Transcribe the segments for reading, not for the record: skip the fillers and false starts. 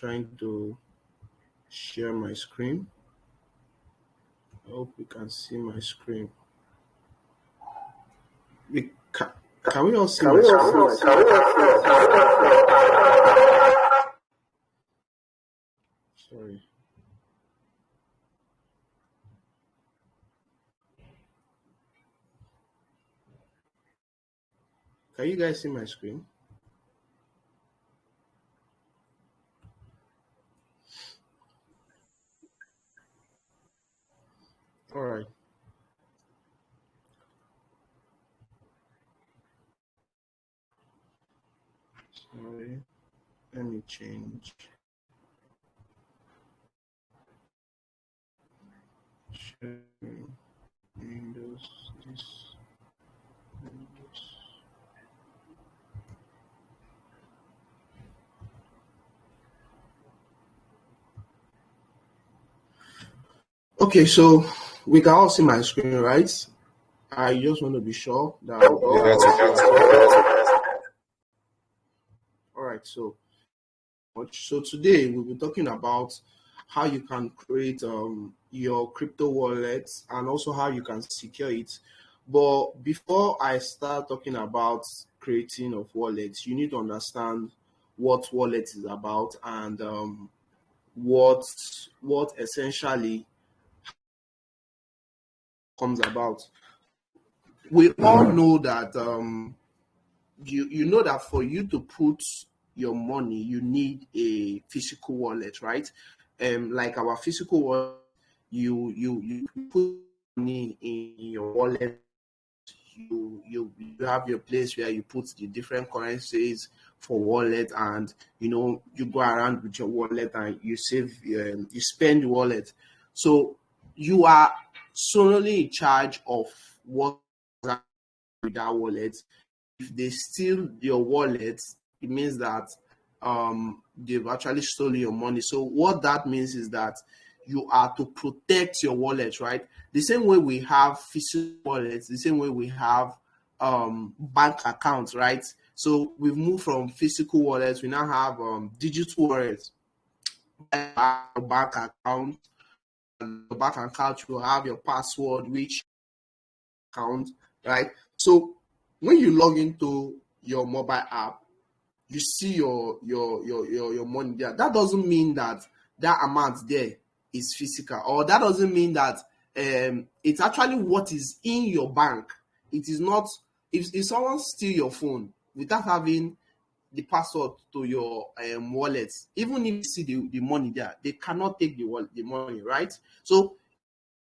trying to share my screen. I hope you can see my screen. Can we all see my screen? Sorry. Can you guys see my screen? All right. Sorry. Let me change. Sharing Windows. This Windows. Okay, so we can all see my screen, right? I just want to be sure that. All right, so today we'll be talking about how you can create your crypto wallet and also how you can secure it. But before I start talking about creating of wallets, you need to understand what wallet is about and what essentially comes about. We all know that you know that for you to put your money, you need a physical wallet, right? Like our physical wallet, you put money in your wallet. You have your place where you put the different currencies for wallet, and you go around with your wallet and you save, you spend the wallet. So you are solely in charge of what with that wallet. If they steal your wallet, it means that they've actually stolen your money. So what that means is that you are to protect your wallet, right? The same way we have physical wallets, the same way we have bank accounts, right? So we've moved from physical wallets, we now have digital wallets. Bank account, and the bank account will have your password, which account, right? So when you log into your mobile app, you see your money there. That doesn't mean that amount there is physical, or that doesn't mean that it's actually what is in your bank. It is not. If someone steal your phone without having the password to your wallet, even if you see the money there, they cannot take the money, right? So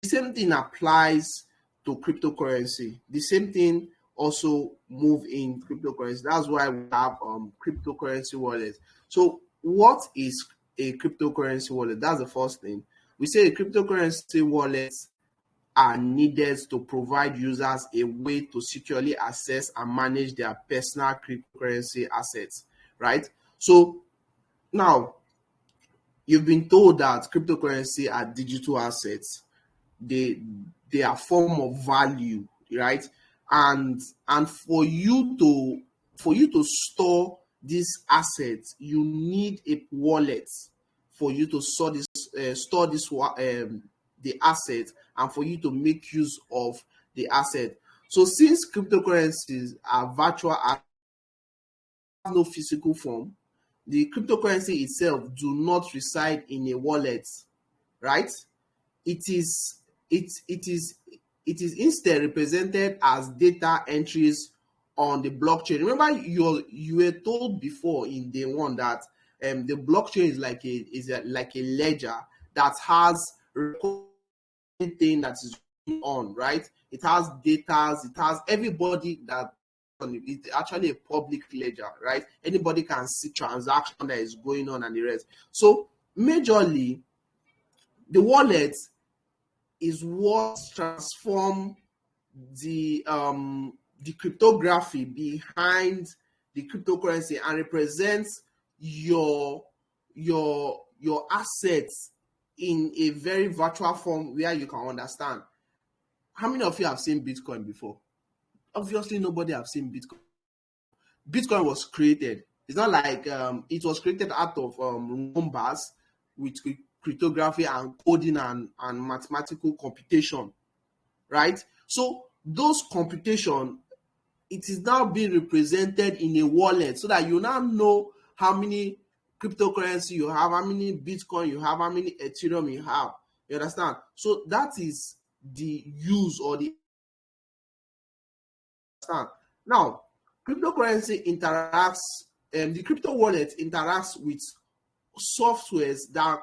the same thing applies to cryptocurrency. The same thing also move in cryptocurrency. That's why we have cryptocurrency wallets. So what is a cryptocurrency wallet? That's the first thing. We say a cryptocurrency wallets are needed to provide users a way to securely access and manage their personal cryptocurrency assets, right? So now you've been told that cryptocurrency are digital assets. They are form of value, right? And for you to store these assets, you need a wallet for you to store this the asset, and for you to make use of the asset. So since cryptocurrencies are virtual, have no physical form, the cryptocurrency itself do not reside in a wallet, right? It is instead represented as data entries on the blockchain. Remember, you were told before in day one that the blockchain is like a ledger that has thing that is going on, right? It has data, it has everybody that it's actually a public ledger, right? Anybody can see transaction that is going on and the rest. So majorly, the wallet is what transform the cryptography behind the cryptocurrency and represents your assets in a very virtual form where you can understand. How many of you have seen Bitcoin before? Obviously, nobody have seen Bitcoin. Bitcoin was created It's not like it was created out of numbers with cryptography and coding and mathematical computation, right? So those computation, it is now being represented in a wallet so that you now know how many cryptocurrency you have, how many Bitcoin you have, how many Ethereum you have. You understand? So that is the use or the understand. Now, cryptocurrency interacts, the crypto wallet interacts with softwares that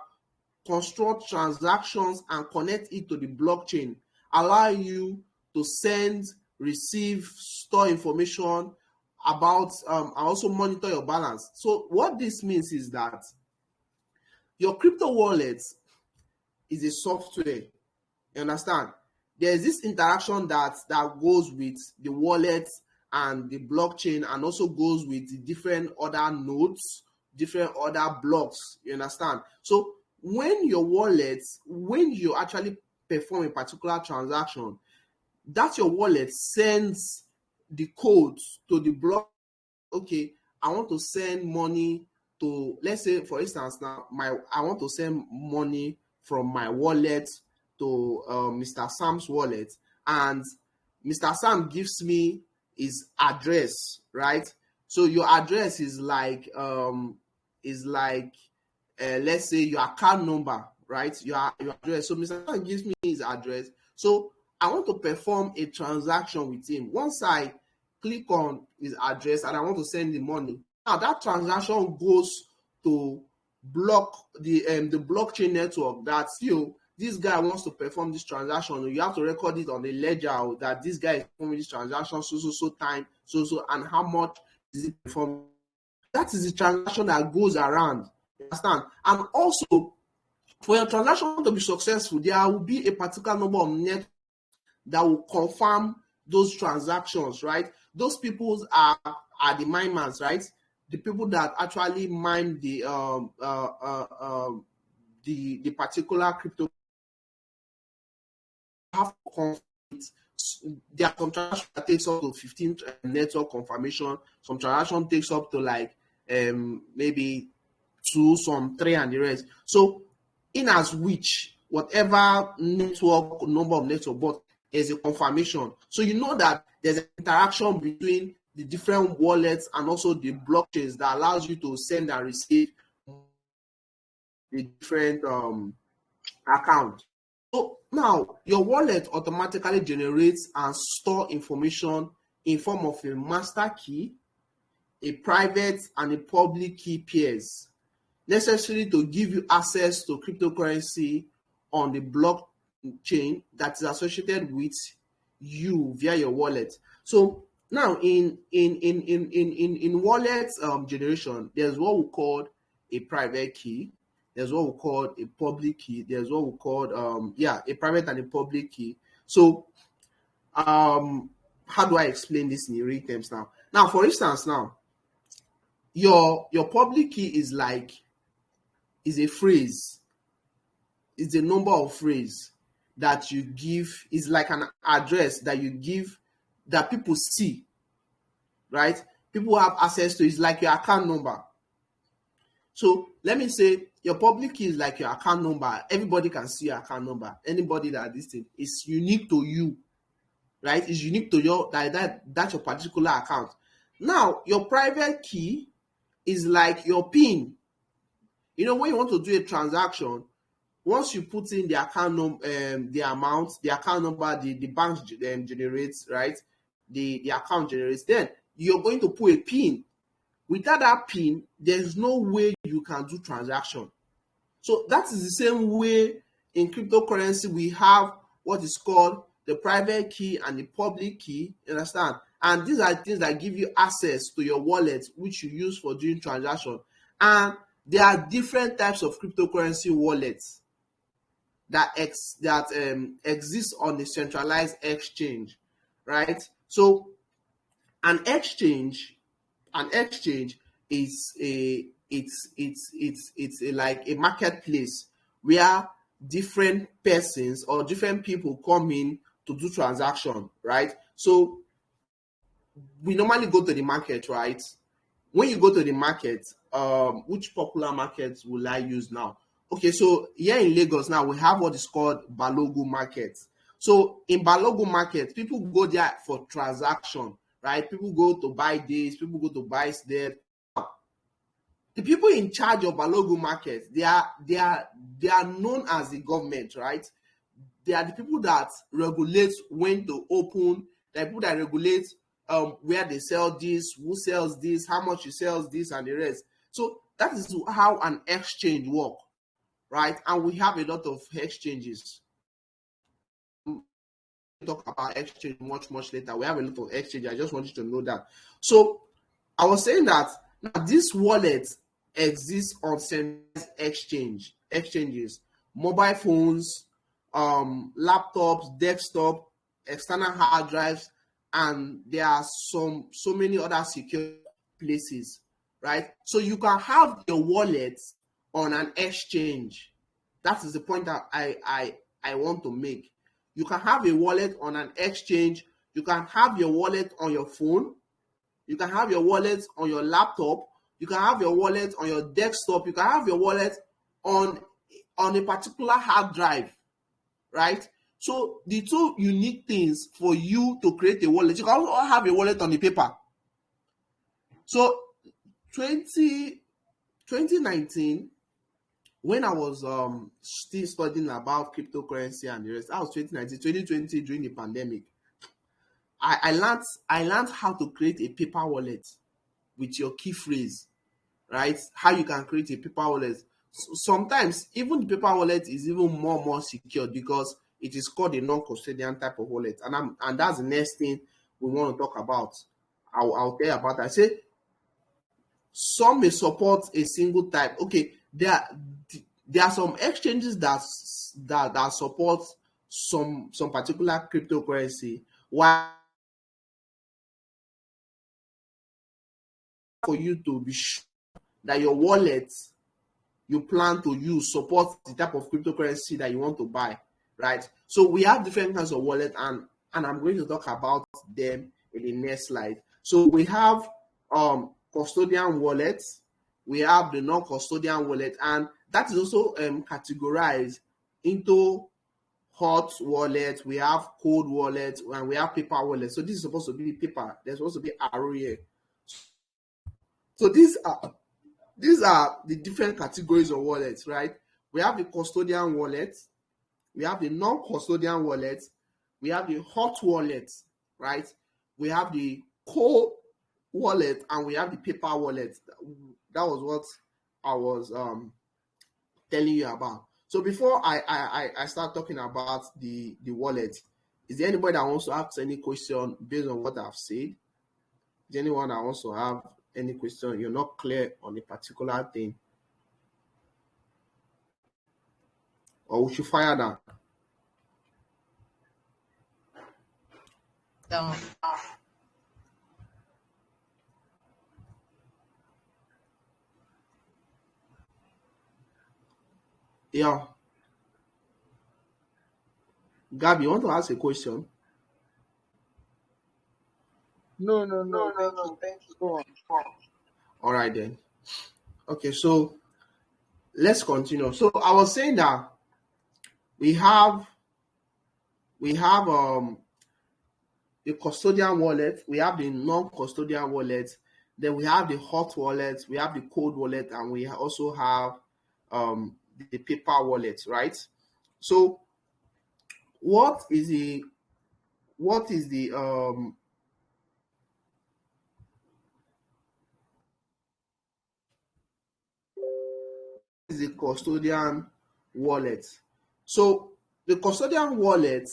construct transactions and connect it to the blockchain, allow you to send, receive, store information about, and also monitor your balance. So what this means is that your crypto wallet is a software. You understand? There's this interaction that goes with the wallet and the blockchain, and also goes with the different other nodes, different other blocks. You understand? So when your wallet, when you actually perform a particular transaction, that your wallet sends the code to the block. Okay, I want to send money to, let's say for instance now, I want to send money from my wallet to Mr. Sam's wallet, and Mr. Sam gives me his address, right? So your address is like let's say your account number, right? Your address. So Mr. Sam gives me his address. So I want to perform a transaction with him. Once I click on his address and I want to send the money, now that transaction goes to block the blockchain network that still this guy wants to perform this transaction. You have to record it on the ledger that this guy is performing this transaction so time so and how much is it performing. That is the transaction that goes around. You understand? And also, for your transaction to be successful, there will be a particular number of net that will confirm those transactions, right? Those people are the miners, right? The people that actually mine the particular crypto have to confirm it. There are some transactions that takes up to 15 network confirmation. Some transaction takes up to like maybe 2, some 3, and the rest. So in as which whatever network number of network, but there's a confirmation. So you know that there's an interaction between the different wallets and also the blockchains that allows you to send and receive the different accounts. So now your wallet automatically generates and store information in form of a master key, a private and a public key pairs, necessary to give you access to cryptocurrency on the blockchain that is associated with you via your wallet. So now in wallet generation, there's what we call a private key, there's what we call a public key, there's what we call a private and a public key. So how do I explain this in real terms now? Now, for instance, now your public key is a phrase, it's a number of phrase that you give, is like an address that you give that people see, right? People have access to. It's like your account number. So let me say your public key is like your account number. Everybody can see your account number. Anybody that this thing is unique to you, right? It's unique to your that's your particular account. Now your private key is like your PIN. You know, when you want to do a transaction, once you put in the account number, the amount, the account number, the bank generates, right? The account generates. Then you're going to put a PIN. Without that PIN, there's no way you can do transaction. So that is the same way in cryptocurrency we have what is called the private key and the public key. You understand? And these are things that give you access to your wallet, which you use for doing transaction. And there are different types of cryptocurrency wallets that exist on the centralized exchange, right? So an exchange is like a marketplace where different persons or different people come in to do transaction, right? So we normally go to the market, right? when you go to the market, which popular markets will I use now? Okay, so here in Lagos now we have what is called Balogun Market. So in Balogun Market, people go there for transaction, right? People go to buy this, people go to buy that. The people in charge of Balogun Market, they are known as the government, right? They are the people that regulate when to open. They are people that regulate where they sell this, who sells this, how much you sells this, and the rest. So that is how an exchange work, right? And we have a lot of exchanges. We'll talk about exchange much later. We have a lot of exchange. I just want you to know that. So I was saying that now this wallet exists on centralized exchanges, mobile phones, laptops, desktop, external hard drives, and there are so many other secure places, right? So you can have your wallet on an exchange. That is the point that I want to make. You can have a wallet on an exchange. You can have your wallet on your phone. You can have your wallet on your laptop. You can have your wallet on your desktop. You can have your wallet on a particular hard drive, right? So the two unique things for you to create a wallet, you can also have a wallet on the paper. So 2019, when I was still studying about cryptocurrency and the rest, that was 2019, 2020 during the pandemic. I learned how to create a paper wallet with your key phrase, right? How you can create a paper wallet. Sometimes even the paper wallet is even more secure because it is called a non-custodian type of wallet, and that's the next thing we want to talk about. I'll tell you about that. I say some may support a single type. Okay, there are some exchanges that support some particular cryptocurrency, while for you to be sure that your wallet you plan to use support the type of cryptocurrency that you want to buy, right? So we have different kinds of wallet, and I'm going to talk about them in the next slide. So we have custodian wallets, we have the non-custodian wallet, and that is also categorized into hot wallet, we have cold wallet, and we have paper wallet. So this is supposed to be paper. There's supposed to be arrow here. So these are the different categories of wallets, right? We have the custodian wallet, we have the non-custodian wallet, we have the hot wallet, right? We have the cold wallet, and we have the paper wallet. That was what I was telling you about. So before I start talking about the wallet, is there anybody that wants to ask any question based on what I've said? Is there anyone that wants to have any question? You're not clear on a particular thing, or we should fire that? No. Yeah. Gabby, you want to ask a question? No. Thank you. Go on. All right then. Okay, so let's continue. So I was saying that we have the custodian wallet, we have the non-custodian wallet, then we have the hot wallet, we have the cold wallet, and we also have the paper wallet, right? So what is the custodian wallet? So the custodian wallet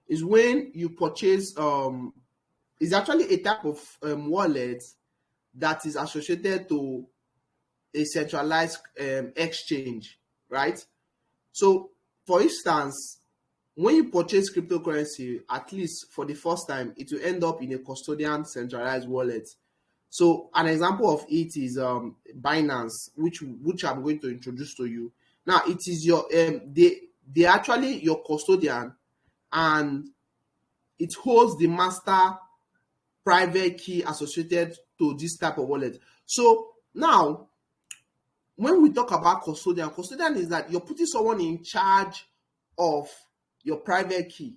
is when you purchase is actually a type of wallet that is associated to a centralized exchange, right? So for instance, when you purchase cryptocurrency, at least for the first time, it will end up in a custodian centralized wallet. So an example of it is Binance, which I'm going to introduce to you. Now it is your they actually your custodian, and it holds the master private key associated to this type of wallet. So now, when we talk about custodian is that you're putting someone in charge of your private key,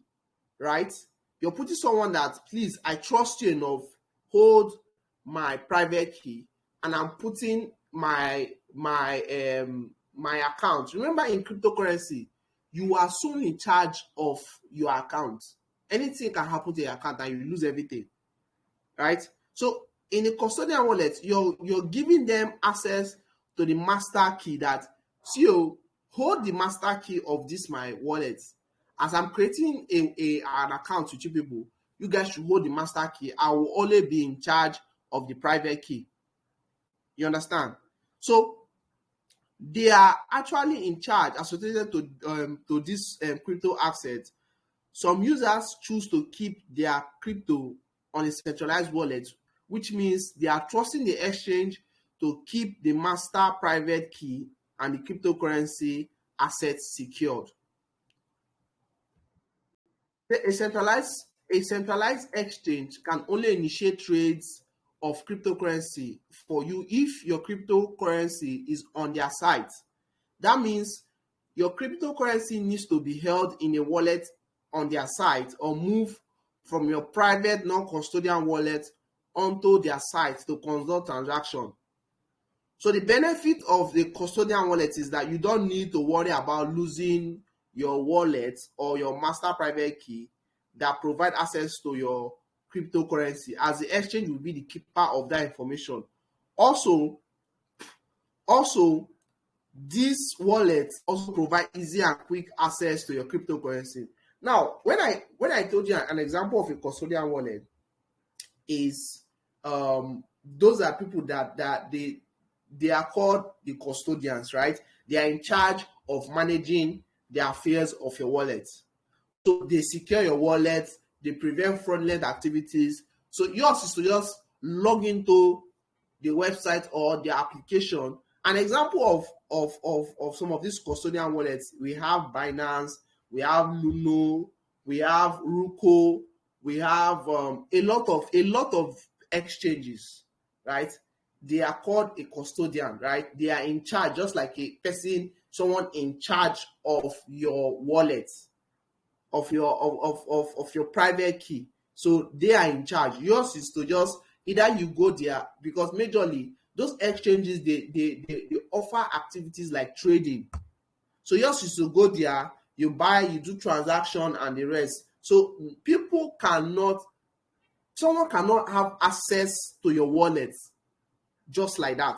right? You're putting someone that, please, I trust you enough, hold my private key, and I'm putting my account. Remember, in cryptocurrency, you are soon in charge of your account. Anything can happen to your account and you lose everything, right? So in a custodian wallet, you're giving them access to the master key, that, so hold the master key of this my wallet. As I'm creating an account with you people, you guys should hold the master key. I will only be in charge of the private key. You understand? So they are actually in charge associated to this crypto asset. Some users choose to keep their crypto on a centralized wallet, which means they are trusting the exchange to keep the master private key and the cryptocurrency assets secured. A centralized exchange can only initiate trades of cryptocurrency for you if your cryptocurrency is on their site. That means your cryptocurrency needs to be held in a wallet on their site, or move from your private non-custodian wallet onto their site to conduct transaction. So the benefit of the custodian wallet is that you don't need to worry about losing your wallet or your master private key that provide access to your cryptocurrency, as the exchange will be the keeper of that information. Also, this wallet also provide easy and quick access to your cryptocurrency. Now, when I told you an example of a custodian wallet is those are people that they are called the custodians, right? They are in charge of managing the affairs of your wallet. So they secure your wallet, they prevent fraudulent activities. So yours is to just log into the website or the application. An example of some of these custodian wallets, we have Binance, we have Luno, we have Ruko, we have a lot of exchanges, right? They are called a custodian, right? They are in charge, just like a person, someone in charge of your wallet, of your private key. So they are in charge. Yours is to just either you go there, because majorly those exchanges they offer activities like trading. So yours is to go there, you buy, you do transaction and the rest. So someone cannot have access to your wallet just like that.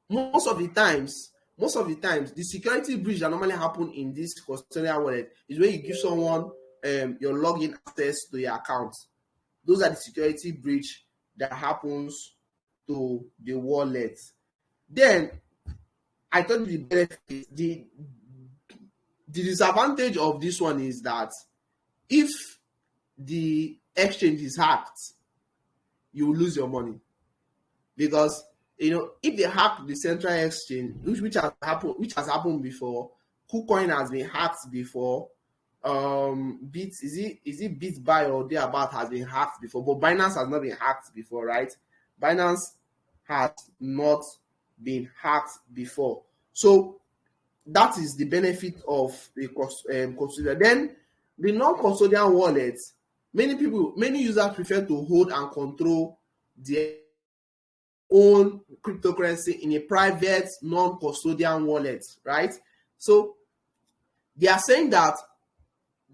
Most of the times, the security breach that normally happen in this custodian wallet is when you give someone your login access to your account. Those are the security breach that happens to the wallet. Then I told you the benefit. The disadvantage of this one is that if the exchange is hacked, you will lose your money, because if they hack the central exchange, which has happened before. KuCoin has been hacked before. Is it BitBuy or thereabout has been hacked before, but Binance has not been hacked before, right? Binance has not been hacked before. So that is the benefit of the custodian. Then the non-custodian wallets, many users prefer to hold and control their own cryptocurrency in a private non-custodian wallet, right? So they are saying that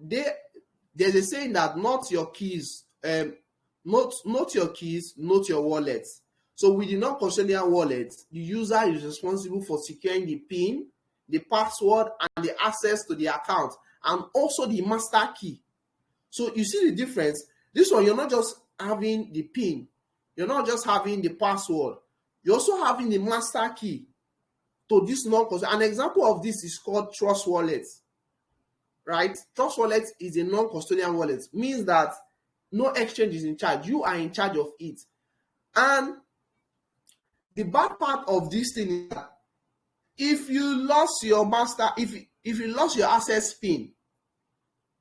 there's a saying that not your keys, not your keys, not your wallet. So with the non-custodian wallet, the user is responsible for securing the PIN, the password, and the access to the account, and also the master key. So you see the difference. This one, you're not just having the PIN, you're not just having the password, you're also having the master key to this non-custodian. An example of this is called Trust Wallet, right? Trust Wallet is a non-custodian wallet, means that no exchange is in charge. You are in charge of it. And the bad part of this thing is that if you lost your master, if you lost your access PIN,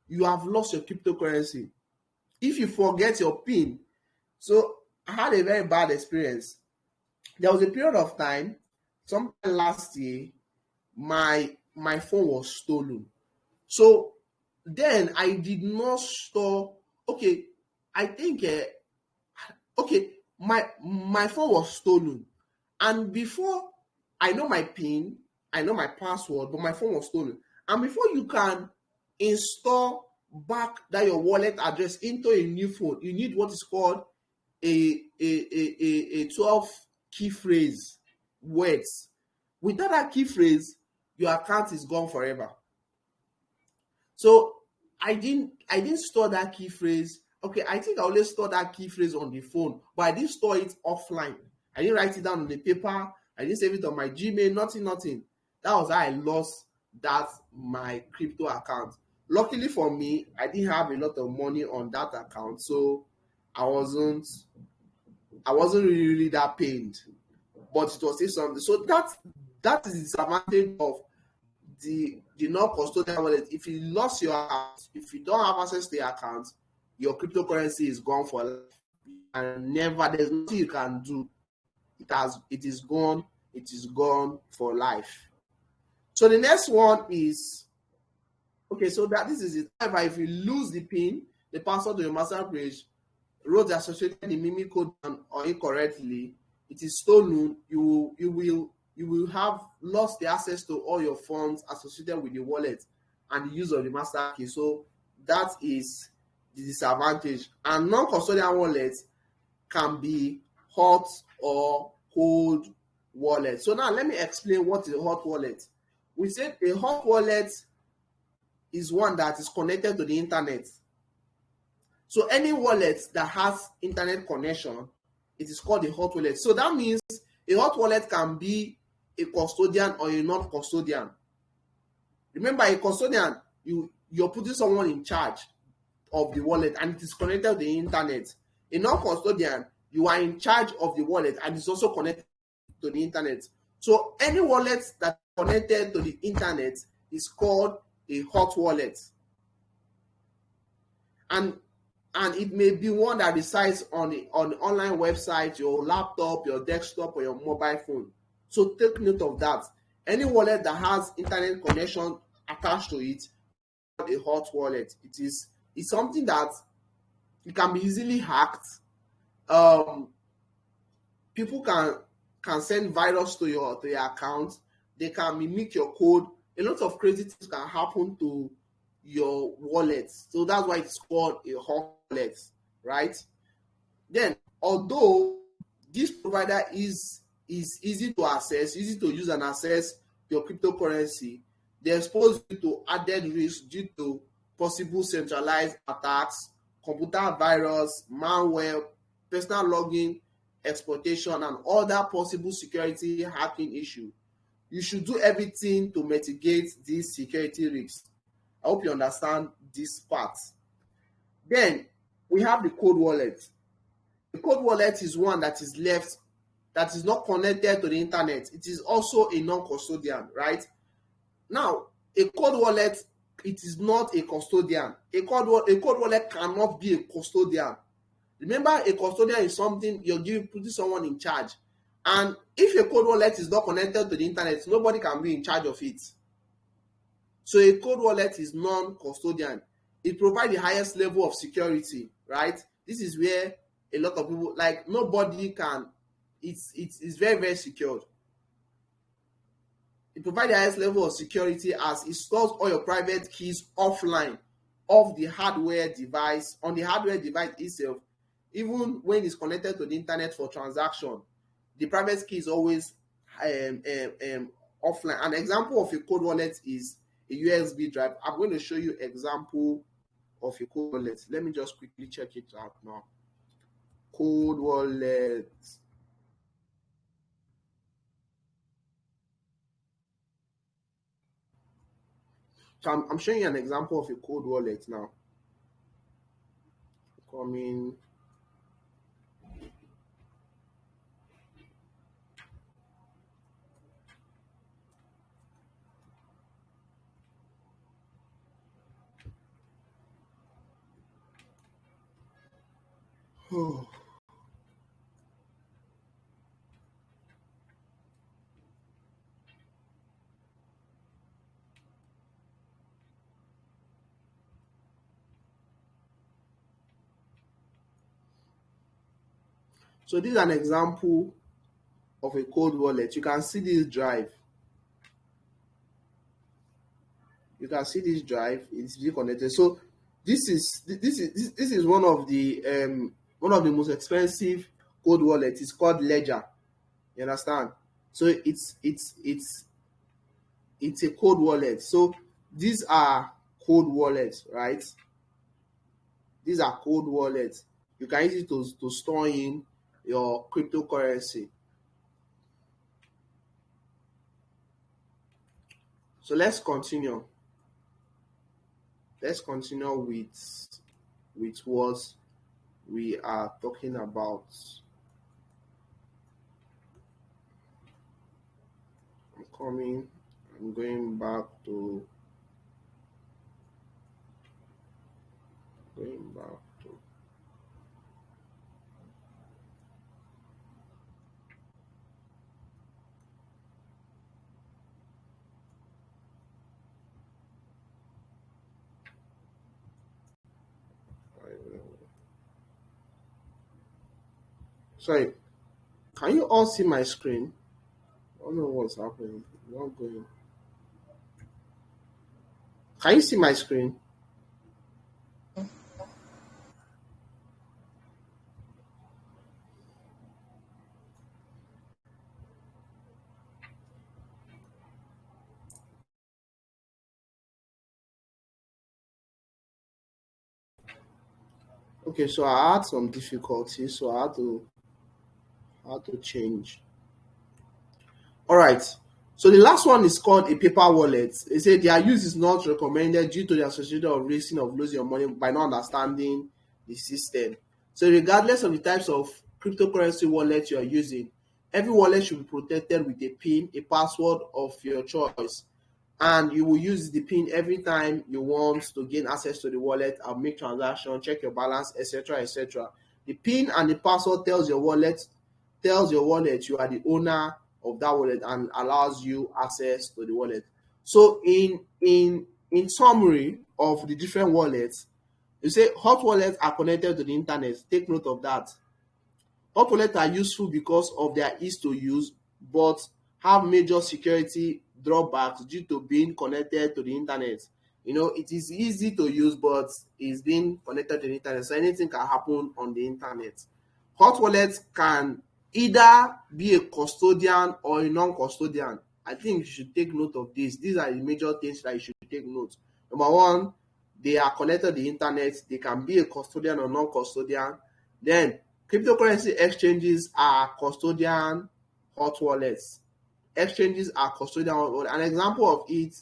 you have lost your cryptocurrency. If you forget your PIN, So I had a very bad experience. There was a period of time, sometime last year, my phone was stolen. So then I did not store. Okay, I think okay, my phone was stolen, and before I know my pin, I know my password, but my phone was stolen. And before you can install back that your wallet address into a new phone, you need what is called a 12 key phrase words. Without that key phrase, your account is gone forever. So I didn't store that key phrase. Okay, I think I always store that key phrase on the phone, but I didn't store it offline. I didn't write it down on the paper. I didn't save it on my Gmail. Nothing, nothing. That was how I lost that my crypto account. Luckily for me, I didn't have a lot of money on that account, so I wasn't I wasn't really that pained. But it was still something. So that is the disadvantage of the non-custodial wallet. If you lost your account, if you don't have access to your account, your cryptocurrency is gone for life, and never, there's nothing you can do. It is gone for life. So the next one is, okay, so that this is it. However, if you lose the pin, the password to your master page, wrote the associated the mimic code down or incorrectly, it is stolen. You will have lost the access to all your funds associated with the wallet and the use of the master key. So that is the disadvantage. And non-custodial wallets can be hot or cold wallet. So now let me explain what is a hot wallet. We said a hot wallet is one that is connected to the internet. So any wallet that has internet connection, it is called a hot wallet. So that means a hot wallet can be a custodian or a non-custodian. Remember, a custodian, you're putting someone in charge of the wallet and it is connected to the internet. A non-custodian, you are in charge of the wallet and it's also connected to the internet. So any wallet that is connected to the internet is called a hot wallet. And it may be one that resides on the online website, your laptop, your desktop, or your mobile phone. So take note of that. Any wallet that has internet connection attached to it, a hot wallet. It's something that it can be easily hacked. People can send virus to your account. They can mimic your code. A lot of crazy things can happen to your wallet. So that's why it's called a hot wallet, right? Then, although this provider is easy to access, easy to use and access your cryptocurrency, they expose you to added risk due to possible centralized attacks, computer virus, malware, personal login exploitation, and other possible security hacking issue. You should do everything to mitigate these security risks. I hope you understand this part. Then we have the cold wallet. The cold wallet is one that is not connected to the internet. It is also a non-custodian, right? Now, a cold wallet, it is not a custodian. A cold wallet cannot be a custodian. Remember, a custodian is something you're putting someone in charge. And if a cold wallet is not connected to the internet, nobody can be in charge of it. So a cold wallet is non-custodian. It provides the highest level of security, right? This is where a lot of people, like, nobody can, it's very, very secured. It provides the highest level of security as it stores all your private keys offline of the hardware device, on the hardware device itself. Even when it's connected to the internet for transaction, the private key is always offline. An example of a cold wallet is a USB drive. I'm going to show you example of a cold wallet. Let me just quickly check it out now. Cold wallet. So I'm showing you an example of a cold wallet now. Coming. So this is an example of a cold wallet. You can see this drive. You can see this drive. It's being connected. So this is one of the most expensive cold wallets. It's called Ledger. You understand? So it's a cold wallet. So these are cold wallets, right? These are cold wallets. You can use it to store in your cryptocurrency. So let's continue. Let's continue with what we are talking about. I'm going back to going back to sorry, can you all see my screen? I don't know what's happening. Not going. Can you see my screen? Okay, so I had some difficulties, so I had to change. All right. So the last one is called a paper wallet. They say their use is not recommended due to the associated of risking of losing your money by not understanding the system. So regardless of the types of cryptocurrency wallet you are using, every wallet should be protected with a PIN, a password of your choice, and you will use the PIN every time you want to gain access to the wallet and make transaction, check your balance, etc., etc. The PIN and the password tells your wallet you are the owner of that wallet and allows you access to the wallet. So in summary of the different wallets, you say hot wallets are connected to the internet. Take note of that. Hot wallets are useful because of their ease to use, but have major security drawbacks due to being connected to the internet. It is easy to use, but it's being connected to the internet, so anything can happen on the internet. Hot wallets can either be a custodian or a non-custodian. I think you should take note of this. These are the major things that you should take note. Number one, they are connected to the internet. They can be a custodian or non-custodian. Then cryptocurrency exchanges are custodian hot wallets. Exchanges are custodian hot wallets. An example of it,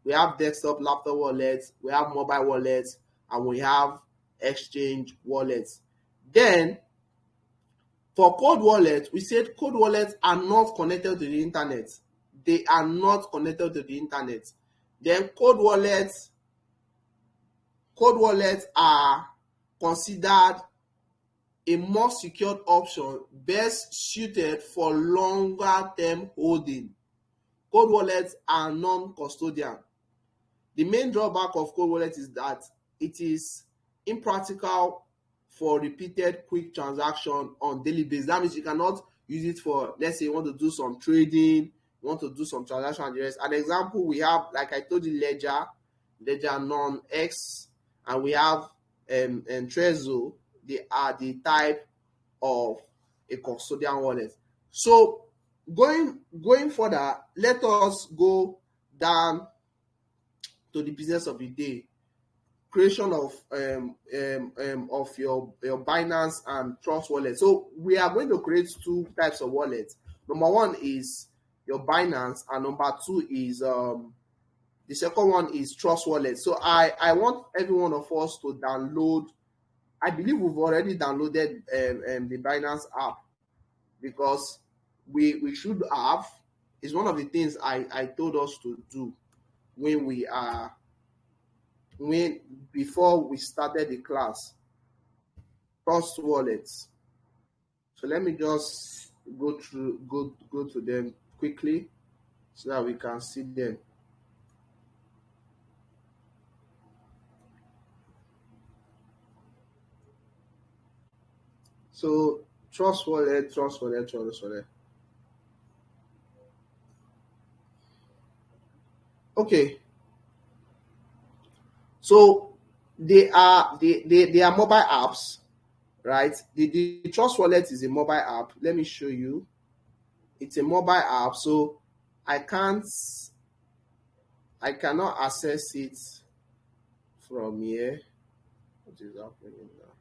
we have desktop, laptop wallets, we have mobile wallets, and we have exchange wallets. Then for cold wallets, we said cold wallets are not connected to the internet. They are not connected to the internet. Then cold wallets are considered a more secured option best suited for longer term holding. Cold wallets are non-custodian. The main drawback of cold wallet is that it is impractical for repeated quick transaction on daily basis. That means you cannot use it for, let's say you want to do some trading, you want to do some transaction and the rest. An example, we have, like I told you, Ledger Non-X, and we have Trezor. They are the type of a custodian wallet. So going further, let us go down to the business of the day. Creation of your Binance and Trust wallet. So we are going to create two types of wallets. Number one is your Binance, and number two is the second one is Trust wallet. So I want every one of us to download. I believe we've already downloaded the Binance app, because we should have. It's one of the things I told us to do when we are when before we started the class. Trust wallets. So let me just go to them quickly so that we can see them. So Trust wallet, trust wallet, trust wallet. Okay. So they are they are mobile apps, right? The Trust Wallet is a mobile app. Let me show you. It's a mobile app, so I cannot access it from here. What is happening now?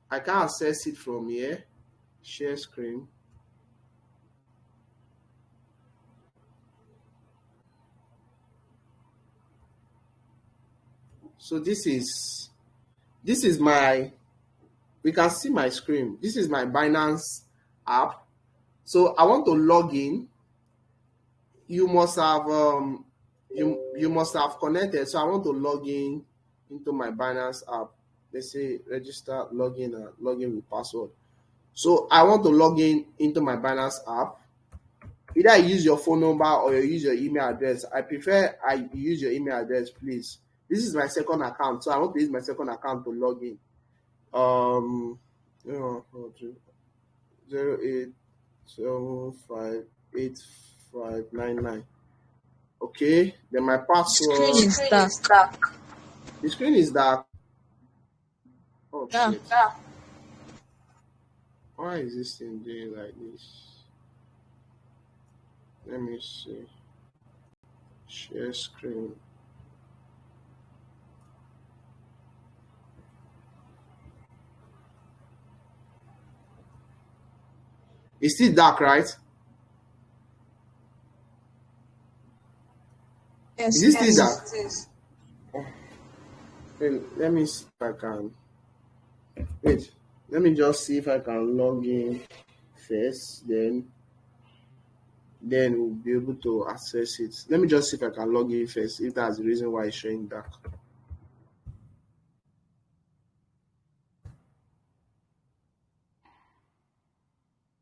I can't access it from here. Share screen. So this is my, we can see my screen. This is my Binance app. So I want to log in. You must have you must have connected. So I want to log in into my Binance app. Let's say register, login with password. So I want to log in into my Binance app. Either you use your phone number or you use your email address. I prefer I use your email address, please. This is my second account, so I want to use my second account to log in. 087585599. Okay, then my password. Screen is dark. The screen is dark. Oh Yeah. shit! Why is this thing doing like this? Let me see. Share screen. It's still dark, right? Yes. Is it still dark? Let me see if I can. Wait. Let me just see if I can log in first. Then we'll be able to access it. Let me just see if I can log in first. If that's the reason why it's showing dark.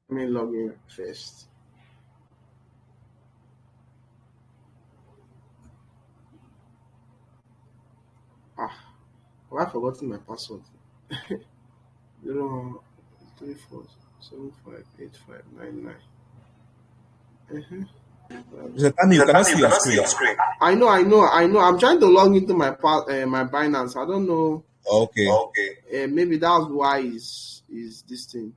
Let me log in first. Have I forgotten my password? 034758599. Mr. Tani, you cannot see your screen. I know. I'm trying to log into my my Binance. I don't know. Okay. Maybe that's why is this thing.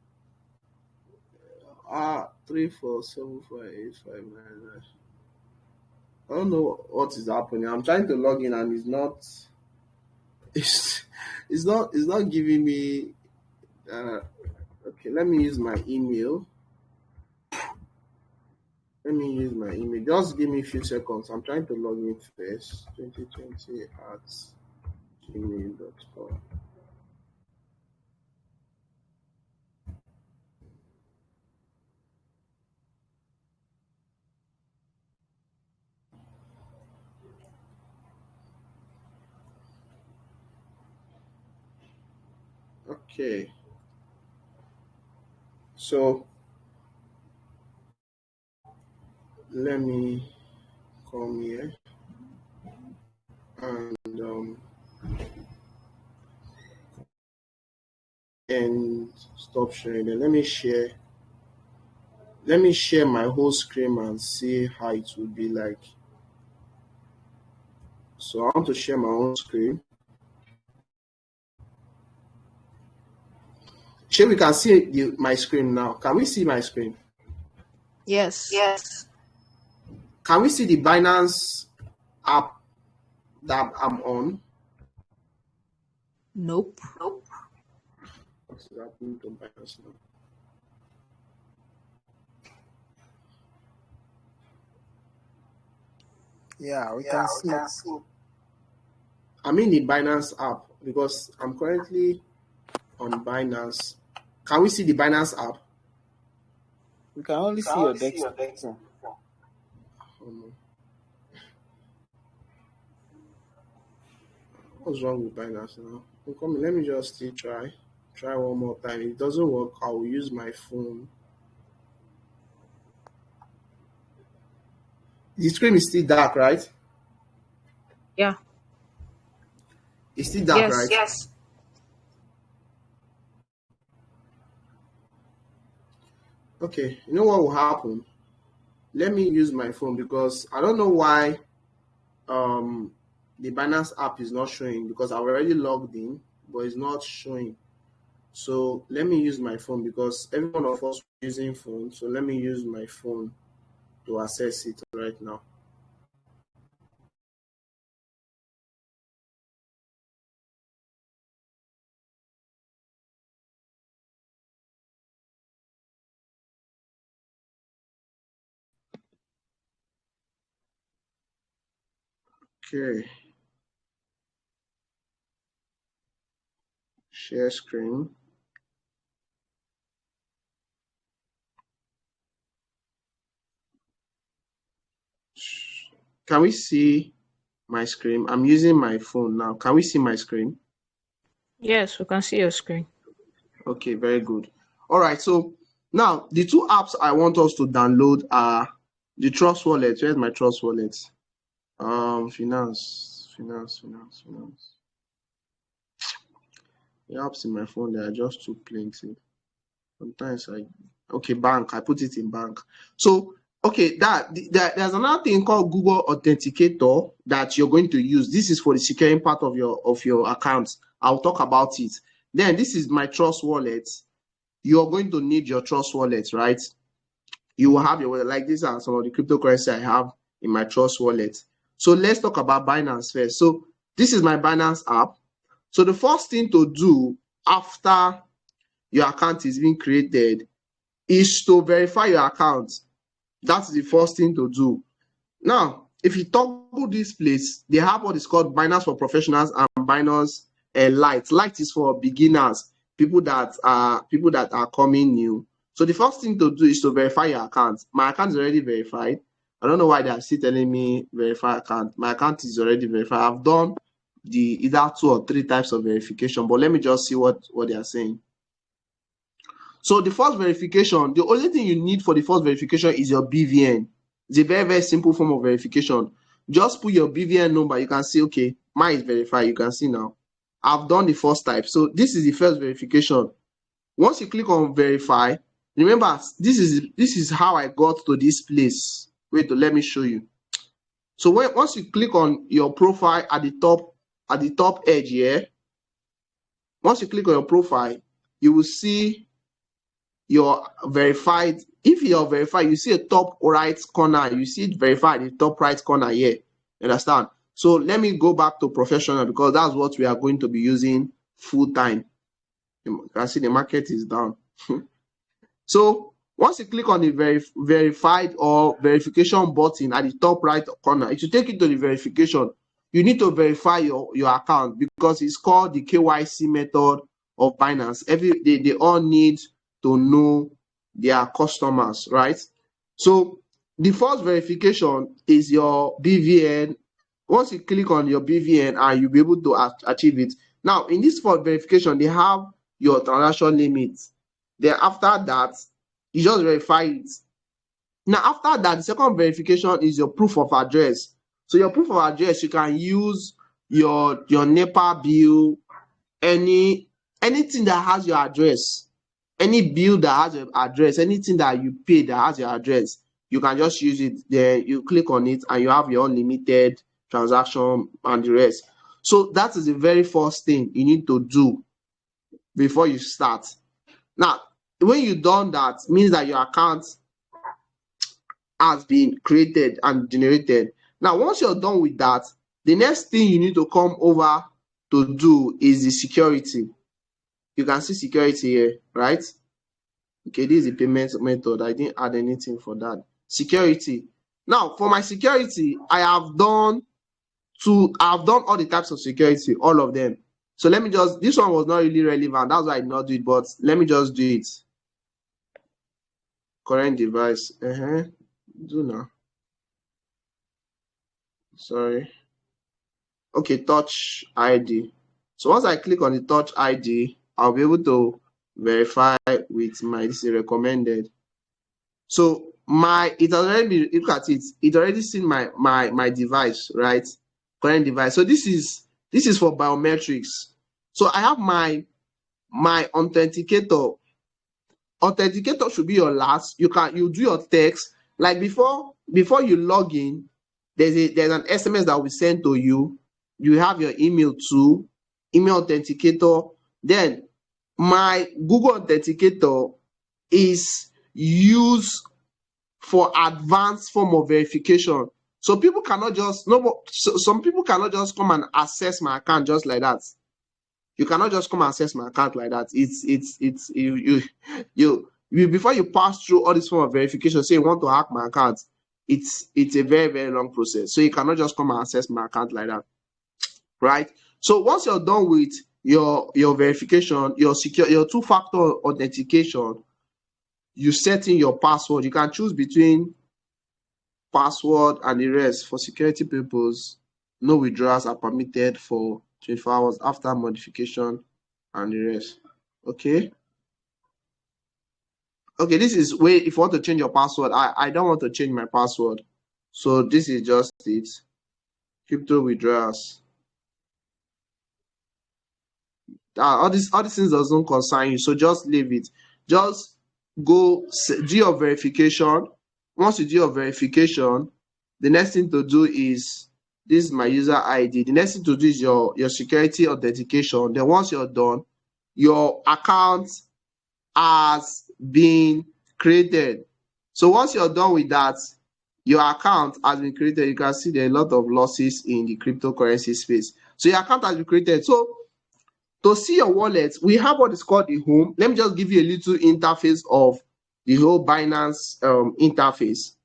34758599. I don't know what is happening. I'm trying to log in and it's not. It's not giving me. Okay, let me use my email. Just give me a few seconds. I'm trying to log in first. 2020@gmail.com. Okay. So let me come here and stop sharing. And let me share my whole screen and see how it will be like. So I want to share my own screen. Sure, we can see my screen now. Can we see my screen? Yes. Can we see the Binance app that I'm on? Nope. What's happening to Binance now? Yeah, we can see. I'm in the Binance app because I'm currently on Binance. Can we see the Binance app? We can only see your desktop. What's wrong with Binance now? Let me just still try one more time. If it doesn't work, I will use my phone. The screen is still dark, right? Yeah. It's still dark, right? Yes. Okay, you know what will happen? Let me use my phone because I don't know why the Binance app is not showing, because I've already logged in, but it's not showing. So let me use my phone because every one of us is using phone. So let me use my phone to access it right now. Okay, share screen. Can we see my screen? I'm using my phone now. Can we see my screen? Yes, we can see your screen. Okay, very good. All right, so now the two apps I want us to download are the Trust Wallet. Where's my Trust Wallet? Finance. The apps in my phone, they are just too plenty. Sometimes bank. I put it in bank. So okay, there's another thing called Google Authenticator that you're going to use. This is for the securing part of your account. I'll talk about it. Then this is my Trust Wallet. You're going to need your Trust Wallet, right? You will have your wallet. Like these are some of the cryptocurrency I have in my Trust Wallet. So let's talk about Binance first. So this is my Binance app. So the first thing to do after your account is being created is to verify your account. That's the first thing to do. Now, if you toggle this place, they have what is called Binance for Professionals and Binance Lite. Lite is for beginners, people that are coming new. So the first thing to do is to verify your account. My account is already verified. I don't know why they are still telling me verify account. My account is already verified. I've done the either 2 or 3 types of verification, but let me just see what they are saying. So the first verification, the only thing you need for the first verification is your BVN. It's a very, very simple form of verification. Just put your BVN number. You can see, okay, mine is verified. You can see now. I've done the first type. So this is the first verification. Once you click on verify, remember, this is how I got to this place. Wait, let me show you. So once you click on your profile at the top edge here, once you click on your profile, you will see you're verified. If you're verified, you see a top right corner. You see it verified in the top right corner here. You understand? So let me go back to professional because that's what we are going to be using full time. You can see the market is down. So once you click on the verified or verification button at the top right corner, it will take you to the verification. You need to verify your account because it's called the KYC method of Binance. They all need to know their customers, right? So the first verification is your BVN. Once you click on your BVN, and you'll be able to achieve it. Now, in this first verification, they have your transaction limits. Then after that, you just verify it. Now, after that, the second verification is your proof of address. So your proof of address, you can use your NEPA bill, anything that has your address, any bill that has your address, anything that you pay that has your address, you can just use it. Then you click on it and you have your unlimited transaction and the rest. So that is the very first thing you need to do before you start. Now, when you've done that, means that your account has been created and generated. Now, once you're done with that, the next thing you need to come over to do is the security. You can see security here, right? Okay, this is the payment method. I didn't add anything for that. Security. Now, for my security, I've done all the types of security, all of them. So let me just, this one was not really relevant. That's why I did not do it, but let me just do it. Current device. Do now. Sorry. Okay, touch ID. So once I click on the touch ID, I'll be able to verify with my, this is recommended. So it already, look at it. It already seen my device, right? Current device. So this is This is for biometrics. So I have my authenticator. Authenticator should be your last. You do your text. Like before you log in, there's an SMS that will send to you. You have your email too, email authenticator. Then my Google Authenticator is used for advanced form of verification. So people cannot just some people cannot just come and access my account just like that. You cannot just come and access my account like that. It's you before you pass through all this form of verification, say you want to hack my account, it's a very, very long process. So you cannot just come and access my account like that. Right? So once you're done with your verification, your two-factor authentication, you set in your password. You can choose between password and the rest. For security purposes, no withdrawals are permitted for 24 hours after modification and the rest. Okay, this is where if you want to change your password, I don't want to change my password, so this is just it. Crypto withdrawals. All these things doesn't concern you, so just leave it. Just go do your verification. Once you do your verification, the next thing to do is, this is my user ID. The next thing to do is your security authentication. Then once you're done, your account has been created. So once you're done with that, your account has been created. You can see there are a lot of losses in the cryptocurrency space. So your account has been created. So to see your wallet, we have what is called the home. Let me just give you a little interface of the whole Binance interface.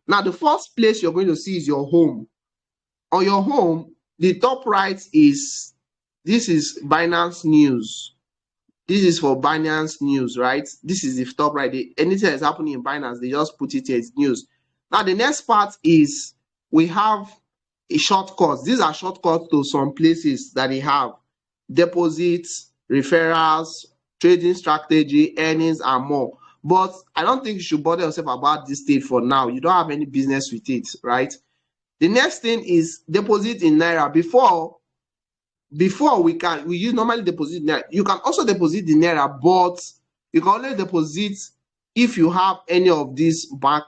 Now, the first place you're going to see is your home. On your home, the top right this is Binance News. This is for Binance News, right? This is the top right. Anything that's happening in Binance, they just put it as news. Now, the next part is we have a shortcut. These are shortcuts to some places that they have. Deposits, referrals, trading strategy, earnings, and more. But I don't think you should bother yourself about this state for now. You don't have any business with it, right? The next thing is deposit in Naira. Before we normally deposit Naira. You can also deposit the Naira, but you can only deposit if you have any of these bank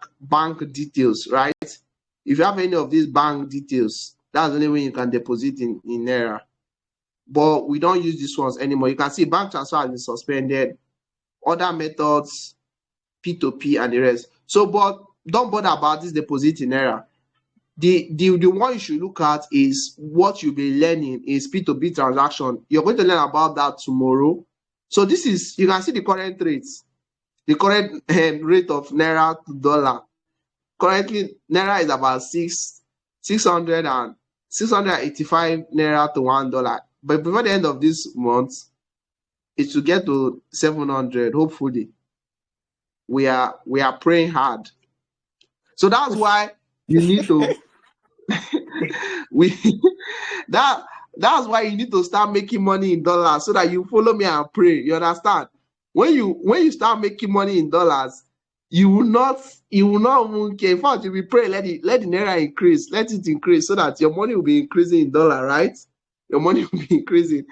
details, right? If you have any of these bank details, that's the only way you can deposit in Naira. But we don't use these ones anymore. You can see bank transfer has been suspended, other methods, P2P and the rest. So, but don't bother about this deposit in Naira. The one you should look at is what you'll be learning is P2P transaction. You're going to learn about that tomorrow. So this is, you can see the current rates, the current rate of Naira to dollar. Currently, Naira is about 685 Naira to $1. But before the end of this month, it will get to 700, hopefully. We are praying hard. So that's why you need to that's why you need to start making money in dollars so that you follow me and pray. You understand? When you start making money in dollars, you will not even care. In fact, you will pray, let the Naira increase, let it increase so that your money will be increasing in dollar, right? Your money will be increasing.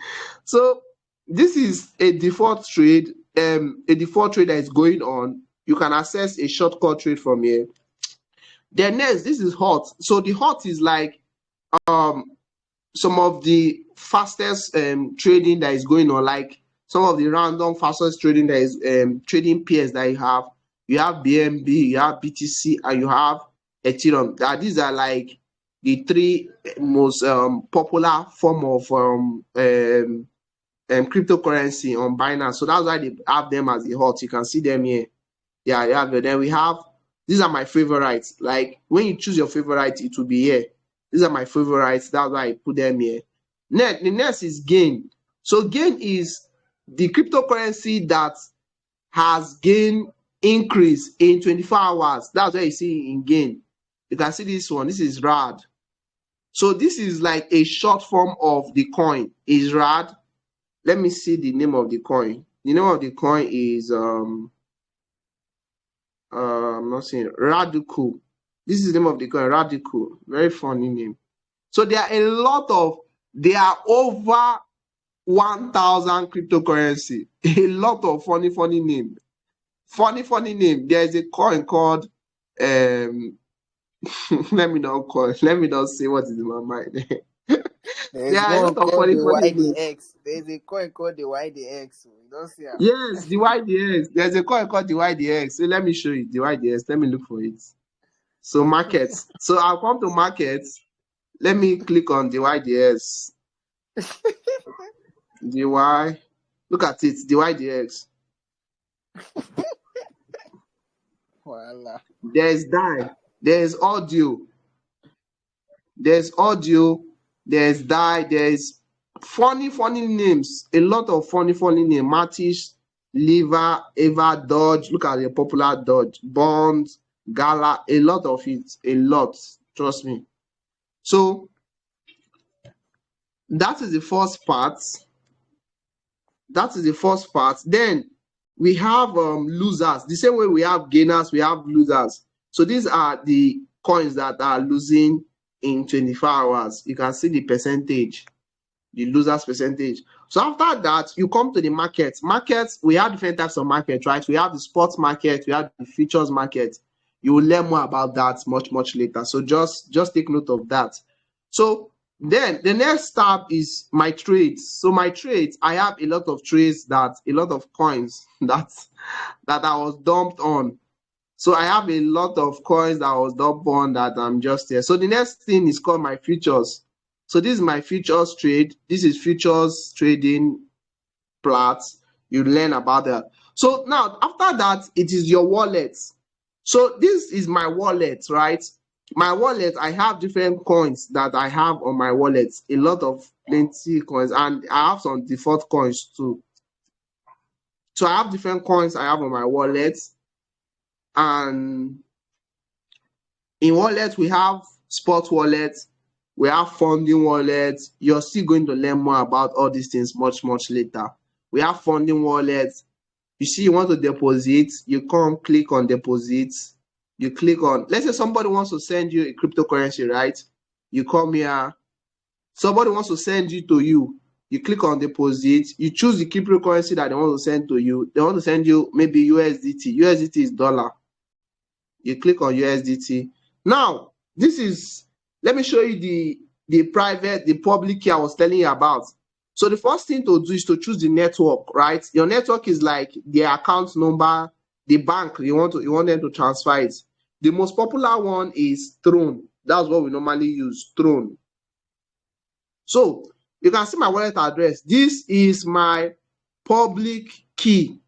So this is a default trade, that is going on. You can access a shortcut trade from here. Then next, this is hot. So the hot is like some of the fastest trading that is going on, like some of the random fastest trading that is trading pairs that you have. You have BNB, you have BTC, and you have Ethereum. These are like the three most popular form of cryptocurrency on Binance. So that's why they have them as the hot. You can see them here. Yeah, yeah. But then we have, these are my favorites. Like when you choose your favorite, it will be here. These are my favorites. That's why I put them here. Next, the next is Gain. So Gain is the cryptocurrency that has gained increase in 24 hours. That's what you see in Gain. You can see this one. This is RAD. So this is like a short form of the coin. Is RAD. Let me see the name of the coin. The name of the coin is I'm not saying Radical. This is the name of the coin, Radical. Very funny name. So there are a lot of There are over 1,000 cryptocurrency. A lot of funny name. Funny name. There is a coin called let me not say what is in my mind. There's There are a one lot of called the funny names. YDX. There's a coin called the YDX. You don't see it. Yes, the YDX. There's a coin called the YDX. So let me show you the YDX. Let me look for it. So markets. So I'll come to markets. Let me click on the YDX. The Y. Look at it. The YDX. Voila. There's DAI. There's audio. There's audio. There's DAI. There's funny names. A lot of funny names. Matish, Liver, Eva, Dodge. Look at the popular Dodge. Bond, Gala. A lot of it. A lot. Trust me. So that is the first part. That is the first part. Then we have losers. The same way we have gainers, we have losers. So these are the coins that are losing in 24 hours. You can see the percentage, the losers percentage. So after that, you come to the market. Markets, we have different types of market, right? We have the sports market, we have the futures market. You will learn more about that much later. So just take note of that. So then the next tab is my trades. So my trades, I have a lot of trades a lot of coins that I was dumped on. So I have a lot of coins that I was dumped on that I'm just here. So the next thing is called my futures. So this is my futures trade. This is futures trading plats. You learn about that. So now after that, it is your wallet. So this is my wallet, right? My wallet, I have different coins that I have on my wallet. A lot of plenty coins, and I have some default coins too. So I have different coins I have on my wallet. And in wallet, we have spot wallet, we have funding wallet. You're still going to learn more about all these things much later. We have funding wallet. You see, you want to deposit, you come click on deposit. You click on, let's say somebody wants to send you a cryptocurrency, right? You come here, somebody wants to send you to you. You click on deposit, you choose the cryptocurrency that they want to send to you. They want to send you maybe USDT. USDT is dollar. You click on USDT. Now, this is, let me show you the public key I was telling you about. So the first thing to do is to choose the network, right? Your network is like the account number, the bank you want them to transfer it. The most popular one is Tron. That's what we normally use, Tron. So you can see my wallet address. This is my public key.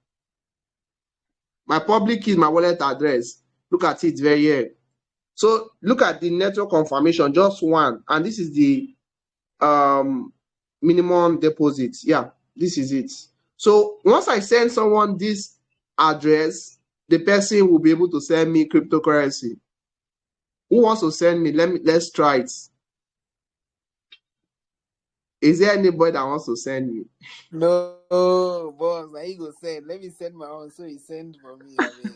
My public key is my wallet address. Look at it very here. So look at the network confirmation, just one. And this is the minimum deposit. Yeah, this is it. So once I send someone this address, the person will be able to send me cryptocurrency. Who wants to send me? Let's try it. Is there anybody that wants to send me? No, boss. Now you go send. Let me send my own. So you send for me. I mean,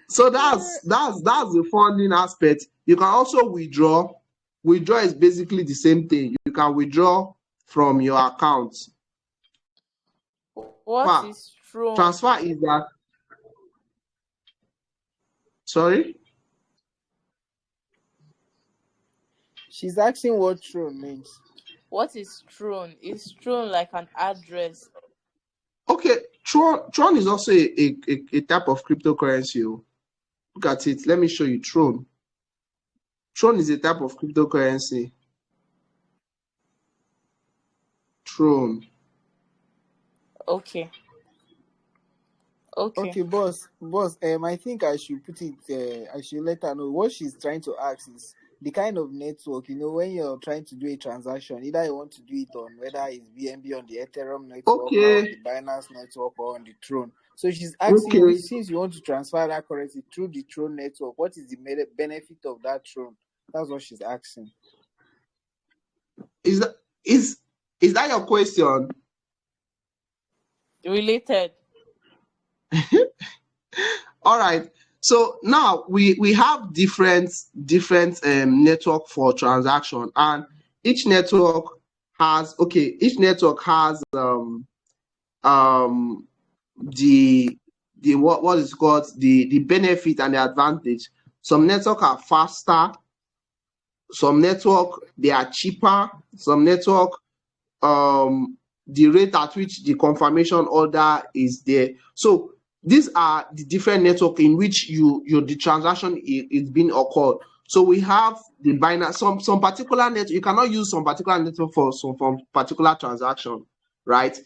so that's the funding aspect. You can also withdraw. Withdraw is basically the same thing. You can withdraw from your account. What is Tron? Transfer is that. Sorry? She's asking what Tron means. What is Tron? Is Tron like an address? Okay, Tron is also a type of cryptocurrency. Look at it. Let me show you Tron. Tron is a type of cryptocurrency. Tron. Okay. Okay, boss. I think I should put it. I should let her know what she's trying to ask is the kind of network. You know, when you're trying to do a transaction, either you want to do it on whether it's BNB on the Ethereum network, or on the Binance network, or on the Tron. So she's asking you, since you want to transfer that currency through the Tron network, what is the benefit of that Tron? That's what she's asking. Is that your question? Related. All right. So now we have different network for transaction, and each network each network has um the what is called the benefit and the advantage. Some network are faster, some network they are cheaper, some network the rate at which the confirmation order is there. So these are the different network in which the transaction is being occurred. So we have the Binance, some particular network, you cannot use some particular network for some particular transaction, right?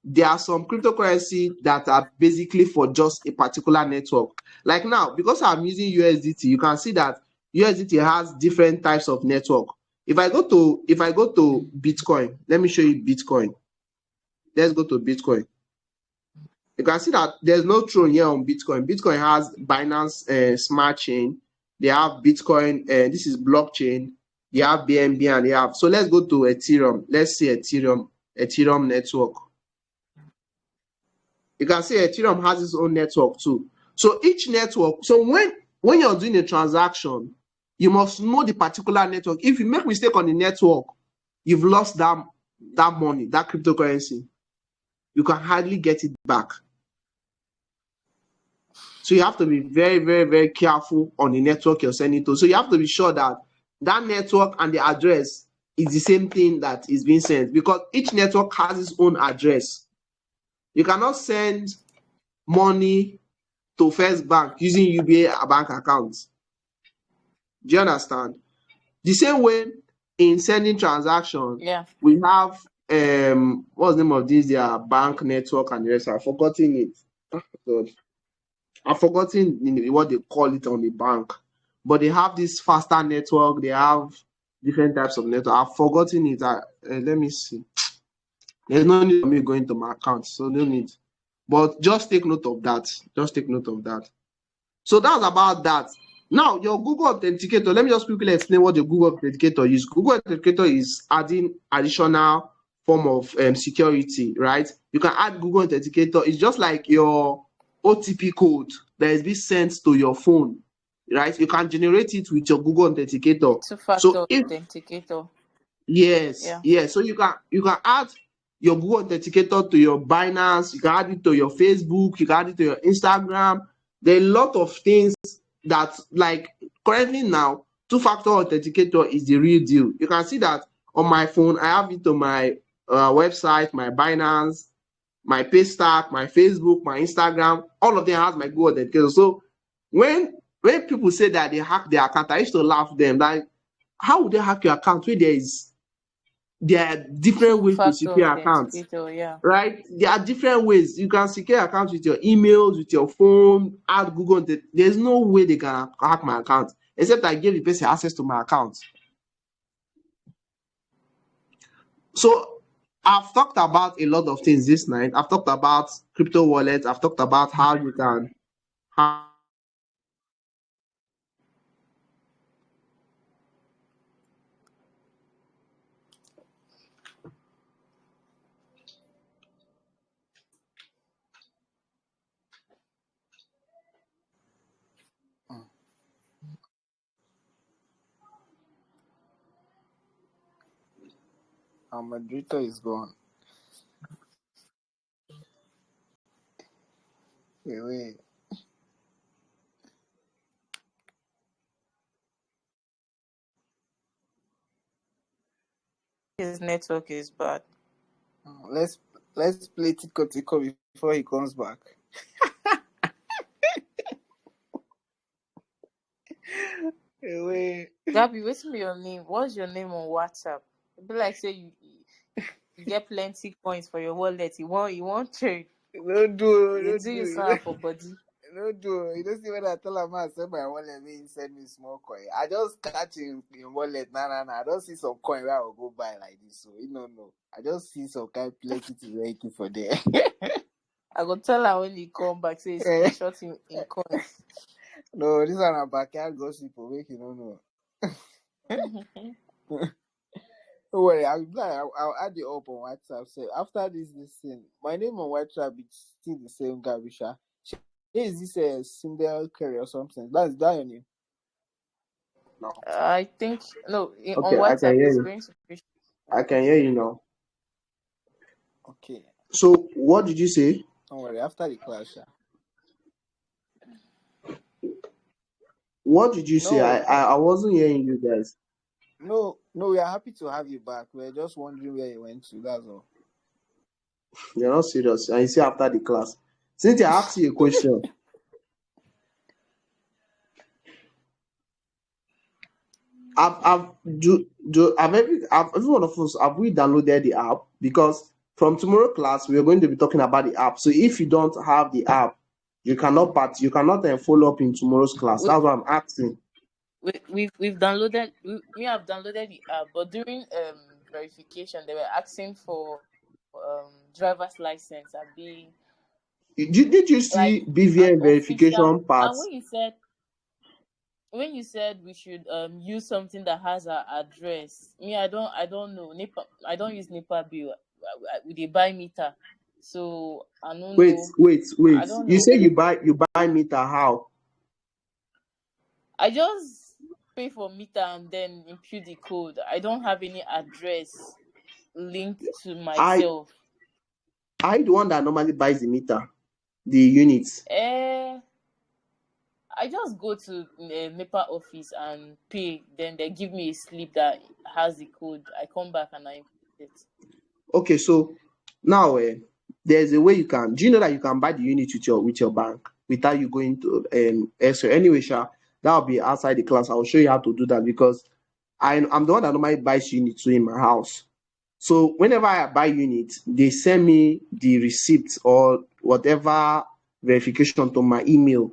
There are some cryptocurrency that are basically for just a particular network. Like now, because I'm using USDT, you can see that USDT has different types of network. If I go to Bitcoin, let me show you Bitcoin. Let's go to Bitcoin. You can see that there's no Tron here on Bitcoin. Bitcoin has Binance Smart Chain. They have Bitcoin, this is blockchain. They have BNB and they have. So let's go to Ethereum. Let's see Ethereum network. You can see Ethereum has its own network too. So each network, so when you're doing a transaction, you must know the particular network. If you make mistake on the network, you've lost that money, that cryptocurrency. You can hardly get it back. So you have to be very, very, very careful on the network you're sending to. So you have to be sure that that network and the address is the same thing that is being sent, because each network has its own address. You cannot send money to First Bank using UBA bank accounts. Do you understand? The same way in sending transactions, Yeah. we have what's the name of this? Their bank network and the rest. I've forgotten it. God. I've forgotten what they call it on the bank, but they have this faster network. They have different types of network. I've forgotten it. Let me see. There's no need for me going to my account, so no need. But just take note of that. Just take note of that. So that's about that. Now, your Google Authenticator, let me just quickly explain what the Google Authenticator is. Google Authenticator is adding additional form of security, right? You can add Google Authenticator. It's just like your OTP code that is being sent to your phone, right? You can generate it with your Google Authenticator. Two-factor So if authenticator. yes, Yeah. yes. So you can add your Google Authenticator to your Binance, you can add it to your Facebook, you can add it to your Instagram. There are a lot of things that, like currently now, two-factor authenticator is the real deal. You can see that on my phone, I have it to my website, my Binance, my Paystack, my Facebook, my Instagram. All of them has my Google Authenticator. So when people say that they hack their account, I used to laugh at them. Like, how would they hack your account where there are different ways to Two-factor secure accounts, authenticator, yeah. right? There are different ways. You can secure accounts with your emails, with your phone, add Google. There's no way they can hack my account, except I give the person access to my account. So I've talked about a lot of things this night. I've talked about crypto wallets. I've talked about how you can Our moderator is gone. Wait. His network is bad. Let's play Tico Tico before he comes back. Wait. Gabby, what's your name? What's your name on WhatsApp? It be like say you get plenty coins for your wallet. You want trade. Don't do You do you sign for body. Don't do. You don't see when I tell him I send my wallet, he send me small coin. I just catch in wallet. Nah. I don't see some coin where I will go buy like this. So you don't know. I just see some kind of plenty to waiting for there. I go tell her when he come back, say he's short in coins. No, this one a backyard gossip for make you don't know. Don't worry, I'll add you up on WhatsApp. So after this thing, my name on WhatsApp is still the same, Gabisha. Hey, is this a Sindel Curry or something? That's that your name? No. I think no on Okay, I can WhatsApp hear it's you. going to be. I can hear you now. Okay. So what did you say? Don't worry. After the class, yeah. What did you say? No, I wasn't hearing you guys. no. We are happy to have you back. We're just wondering where you went to. That's all. You're not serious. And you say after the class. Since I asked you a question, every one of us, have we downloaded the app? Because from tomorrow class we are going to be talking about the app. So if you don't have the app, you cannot follow up in tomorrow's class. We, That's what I'm asking. we've downloaded. We have downloaded the app, but during verification they were asking for driver's license. I'd be Did you like see an BVN official. verification part? And when you said we should use something that has our address, me I don't know NEPA. I don't use NEPA bill. With a buy meter, so I don't Wait, know. wait, wait. I don't You know. say you buy meter how? I just pay for meter and then impute the code. I don't have any address linked to I myself. the one that normally buys the meter, the units. I just go to NEPA office and pay. Then they give me a slip that has the code. I come back and I input it. Okay, so now there's a way you can. Do you know that you can buy the unit with your bank without you going to X-ray? Anyway, Sha, that'll be outside the class. I'll show you how to do that because I'm the one that normally buys units in my house. So whenever I buy units, they send me the receipt or whatever verification to my email.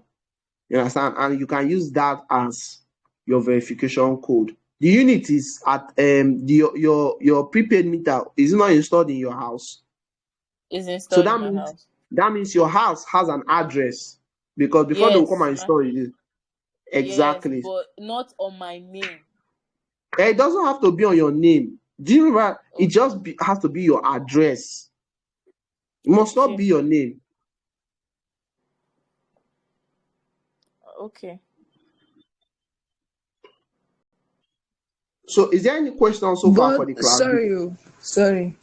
You understand? And you can use that as your verification code. The unit is at your prepaid meter is not installed in your house. It's So installed in my house. that means your house has an address because before they will come and install it. Exactly. Yes, but not on my name. It doesn't have to be on your name. Do you remember? Okay. It just has to be your address. It must not be your name. Okay. So is there any question so far for the class? Sorry.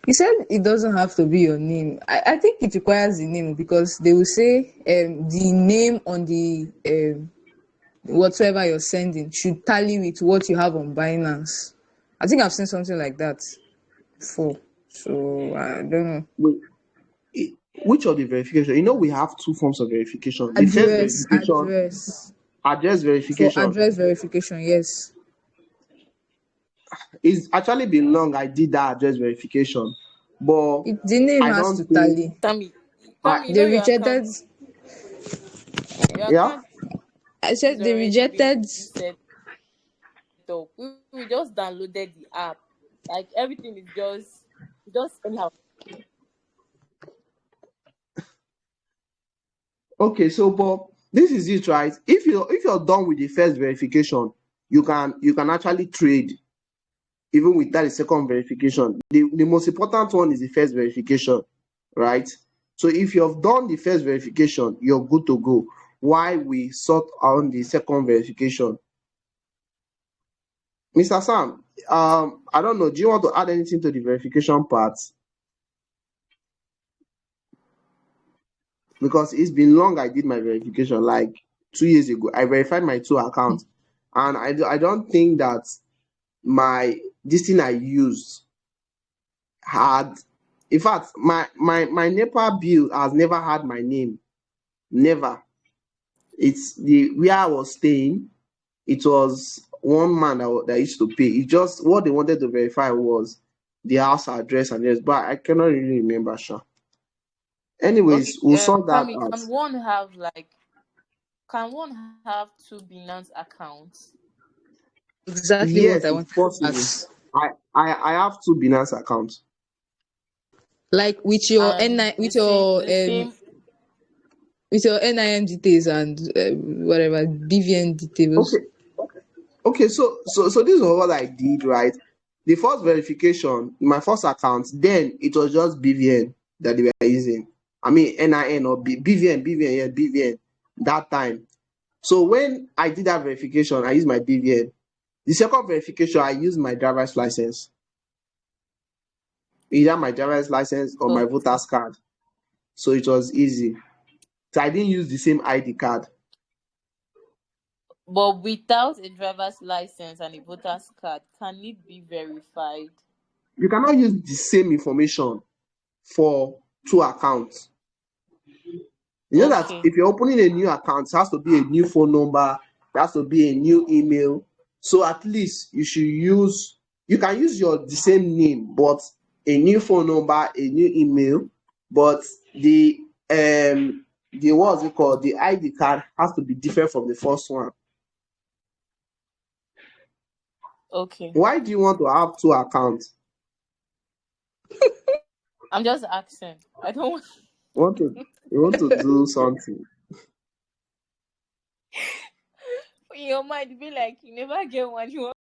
You said it doesn't have to be your name. I think it requires the name because they will say the name on the whatsoever you're sending should tally with what you have on Binance. I think I've seen something like that before. So I don't know. Wait, which of the verification? You know, we have two forms of verification. The first verification, address verification. For address verification, yes. It's actually been long I did that address verification, but The name has to tally. Tammy, They rejected. Yeah. I said they rejected. We just downloaded the app. Like everything is just anyhow. Okay, so but this is it, right? If you're done with the first verification, you can actually trade even without the second verification. The most important one is the first verification, right? So if you have done the first verification, you're good to go. Why we sort on the second verification? Mr. Sam, I don't know. Do you want to add anything to the verification part? Because it's been long I did my verification, like 2 years ago. I verified my 2 accounts, and I don't think that this thing I used had. In fact, my NEPA bill has never had my name. Never. It's where I was staying. It was one man that used to pay. It just what they wanted to verify was the house address and yes, but I cannot really remember, sure. Anyways, Okay, we'll sort that Tammy, out. Can one have 2 Binance accounts? Exactly yes, what I want it's possible. to ask. I have 2 Binance accounts. Like with your with your NIN details and whatever BVN details. Okay. So this is what I did, right? The first verification, my first account, then it was just BVN that they were using. I mean NIN or BVN, yeah, BVN that time. So when I did that verification, I used my BVN. The second verification, I used my driver's license, either my driver's license or my Okay. voter's card. So it was easy. So I didn't use the same ID card. But without a driver's license and a voter's card, can it be verified? You cannot use the same information for two accounts. You know that Okay. if you're opening a new account, it has to be a new phone number, it has to be a new email. So at least you can use the same name, but a new phone number, a new email, but the what's it called? The ID card has to be different from the first one. Okay. Why do you want to have two accounts? I'm just asking. I don't want You want to do something. your mind be like you never get one you want.